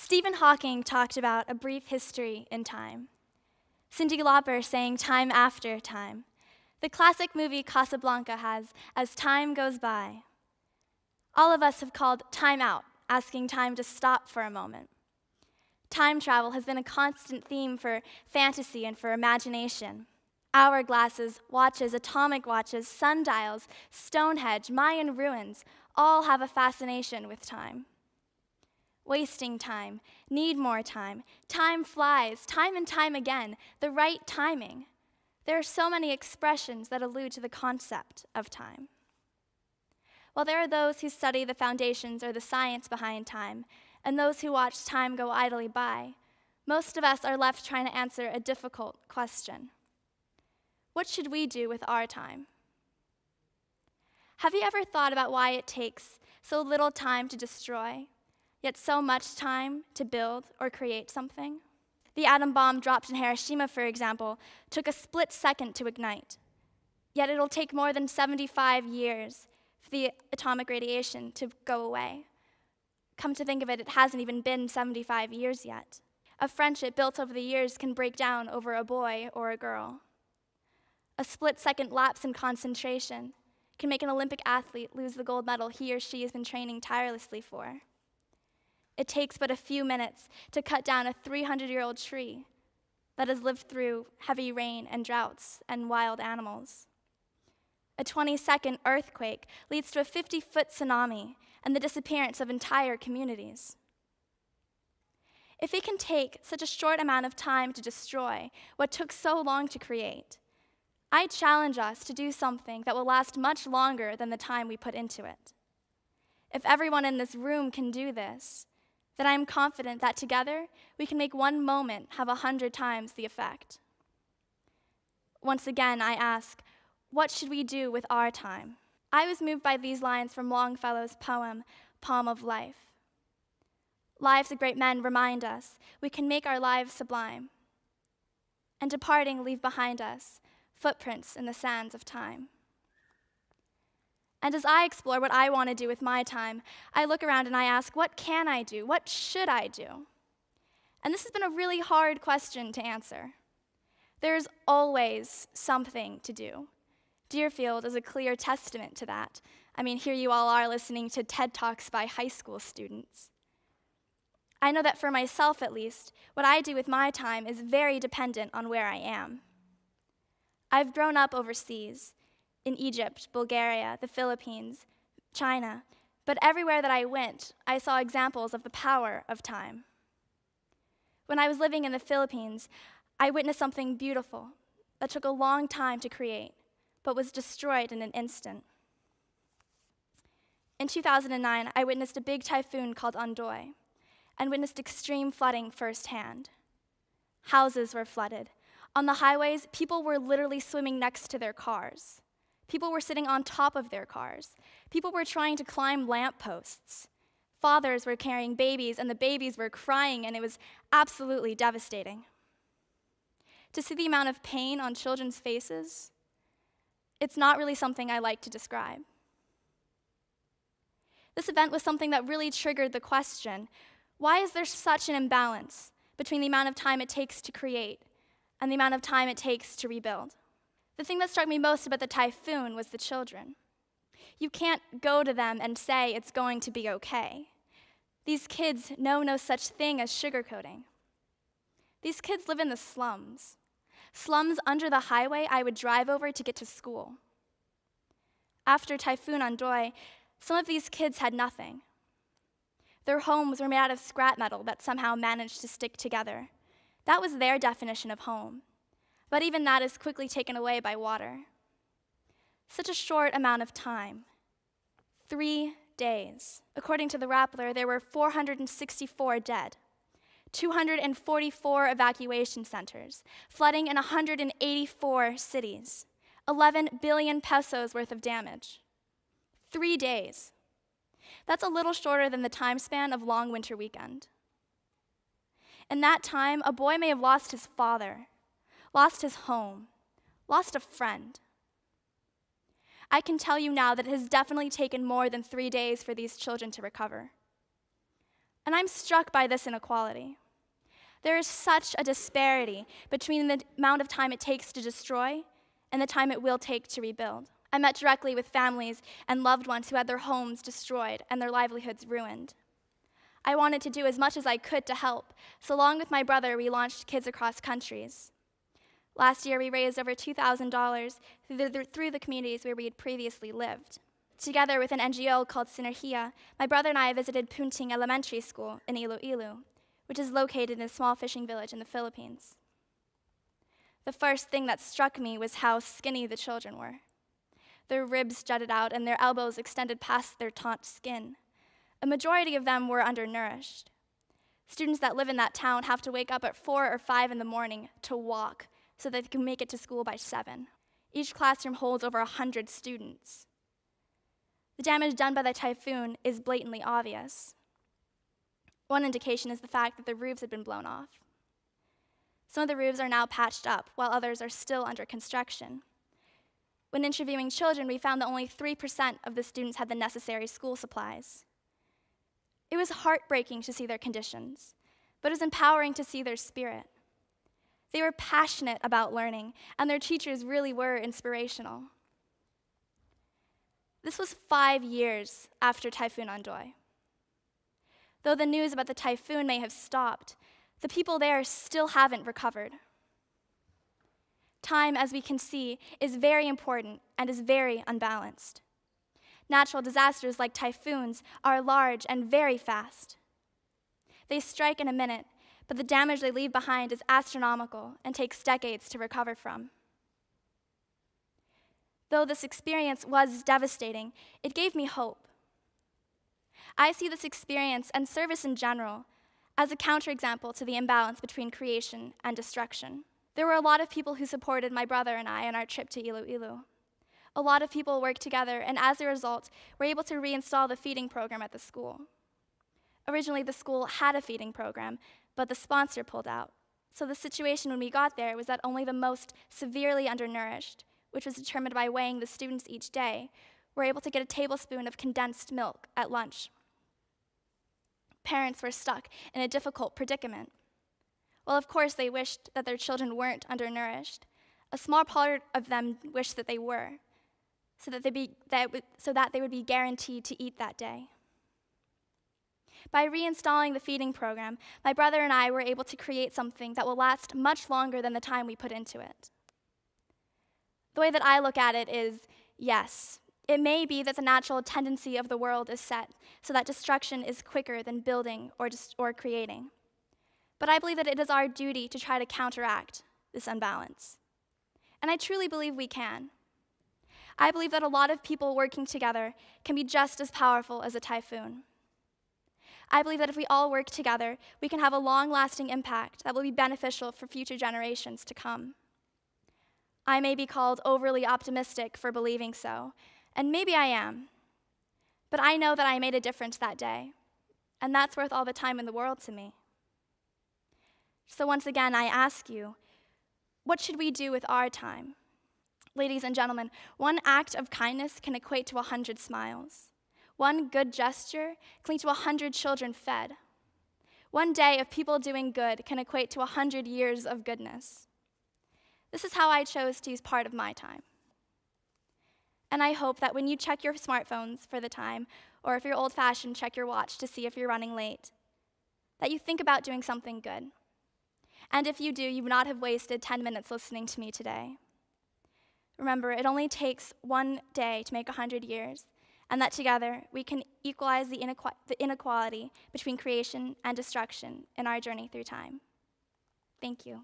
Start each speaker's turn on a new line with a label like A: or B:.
A: Stephen Hawking talked about a brief history in time. Cyndi Lauper sang Time After Time. The classic movie Casablanca has As Time Goes By. All of us have called time out, asking time to stop for a moment. Time travel has been a constant theme for fantasy and for imagination. Hourglasses, watches, atomic watches, sundials, Stonehenge, Mayan ruins all have a fascination with time. Wasting time, need more time, time flies, time and time again, the right timing. There are so many expressions that allude to the concept of time. While there are those who study the foundations or the science behind time, and those who watch time go idly by, most of us are left trying to answer a difficult question. What should we do with our time? Have you ever thought about why it takes so little time to destroy, yet so much time to build or create something? The atom bomb dropped in Hiroshima, for example, took a split second to ignite. Yet it'll take more than 75 years for the atomic radiation to go away. Come to think of it, it hasn't even been 75 years yet. A friendship built over the years can break down over a boy or a girl. A split-second lapse in concentration can make an Olympic athlete lose the gold medal he or she has been training tirelessly for. It takes but a few minutes to cut down a 300-year-old tree that has lived through heavy rain and droughts and wild animals. A 20-second earthquake leads to a 50-foot tsunami and the disappearance of entire communities. If it can take such a short amount of time to destroy what took so long to create, I challenge us to do something that will last much longer than the time we put into it. If everyone in this room can do this, then I am confident that together we can make one moment have 100 times the effect. Once again, I ask, what should we do with our time? I was moved by these lines from Longfellow's poem, Poem of Life. Lives of great men remind us we can make our lives sublime, and departing leave behind us footprints in the sands of time. And as I explore what I want to do with my time, I look around and I ask, what can I do? What should I do? And this has been a really hard question to answer. There's always something to do. Deerfield is a clear testament to that. I mean, here you all are listening to TED Talks by high school students. I know that for myself, at least, what I do with my time is very dependent on where I am. I've grown up overseas, in Egypt, Bulgaria, the Philippines, China, but everywhere that I went, I saw examples of the power of time. When I was living in the Philippines, I witnessed something beautiful that took a long time to create, but was destroyed in an instant. In 2009, I witnessed a big typhoon called Ondoy, and witnessed extreme flooding firsthand. Houses were flooded. On the highways, people were literally swimming next to their cars. People were sitting on top of their cars. People were trying to climb lampposts. Fathers were carrying babies, and the babies were crying, and it was absolutely devastating. To see the amount of pain on children's faces, it's not really something I like to describe. This event was something that really triggered the question, why is there such an imbalance between the amount of time it takes to create and the amount of time it takes to rebuild? The thing that struck me most about the typhoon was the children. You can't go to them and say it's going to be okay. These kids know no such thing as sugarcoating. These kids live in the slums. Slums under the highway I would drive over to get to school. After Typhoon Ondoy, some of these kids had nothing. Their homes were made out of scrap metal that somehow managed to stick together. That was their definition of home. But even that is quickly taken away by water. Such a short amount of time. 3 days. According to the Rappler, there were 464 dead, 244 evacuation centers, flooding in 184 cities, 11 billion pesos worth of damage. 3 days. That's a little shorter than the time span of long winter weekend. In that time, a boy may have lost his father, lost his home, lost a friend. I can tell you now that it has definitely taken more than 3 days for these children to recover. And I'm struck by this inequality. There is such a disparity between the amount of time it takes to destroy and the time it will take to rebuild. I met directly with families and loved ones who had their homes destroyed and their livelihoods ruined. I wanted to do as much as I could to help, so along with my brother, we launched Kids Across Countries. Last year, we raised over $2,000 through the communities where we had previously lived. Together with an NGO called Sinergia, my brother and I visited Punting Elementary School in Iloilo, which is located in a small fishing village in the Philippines. The first thing that struck me was how skinny the children were. Their ribs jutted out and their elbows extended past their taut skin. A majority of them were undernourished. Students that live in that town have to wake up at 4 or 5 in the morning to walk so that they can make it to school by 7. Each classroom holds over 100 students. The damage done by the typhoon is blatantly obvious. One indication is the fact that the roofs had been blown off. Some of the roofs are now patched up, while others are still under construction. When interviewing children, we found that only 3% of the students had the necessary school supplies. It was heartbreaking to see their conditions, but it was empowering to see their spirit. They were passionate about learning, and their teachers really were inspirational. This was 5 years after Typhoon Ondoy. Though the news about the typhoon may have stopped, the people there still haven't recovered. Time, as we can see, is very important and is very unbalanced. Natural disasters like typhoons are large and very fast. They strike in a minute, but the damage they leave behind is astronomical and takes decades to recover from. Though this experience was devastating, it gave me hope. I see this experience and service in general as a counterexample to the imbalance between creation and destruction. There were a lot of people who supported my brother and I on our trip to Iloilo. A lot of people worked together, and as a result, were able to reinstall the feeding program at the school. Originally, the school had a feeding program, but the sponsor pulled out. So the situation when we got there was that only the most severely undernourished, which was determined by weighing the students each day, were able to get a tablespoon of condensed milk at lunch. Parents were stuck in a difficult predicament. Well, of course, they wished that their children weren't undernourished. A small part of them wished that they were, so that they would be guaranteed to eat that day. By reinstalling the feeding program, my brother and I were able to create something that will last much longer than the time we put into it. The way that I look at it is, yes, it may be that the natural tendency of the world is set so that destruction is quicker than building or creating. But I believe that it is our duty to try to counteract this imbalance. And I truly believe we can. I believe that a lot of people working together can be just as powerful as a typhoon. I believe that if we all work together, we can have a long-lasting impact that will be beneficial for future generations to come. I may be called overly optimistic for believing so, and maybe I am. But I know that I made a difference that day, and that's worth all the time in the world to me. So once again, I ask you, what should we do with our time? Ladies and gentlemen, one act of kindness can equate to 100 smiles. One good gesture can lead to 100 children fed. One day of people doing good can equate to 100 years of goodness. This is how I chose to use part of my time. And I hope that when you check your smartphones for the time, or if you're old-fashioned, check your watch to see if you're running late, that you think about doing something good. And if you do, you would not have wasted 10 minutes listening to me today. Remember, it only takes one day to make 100 years, and that together we can equalize the inequality between creation and destruction in our journey through time. Thank you.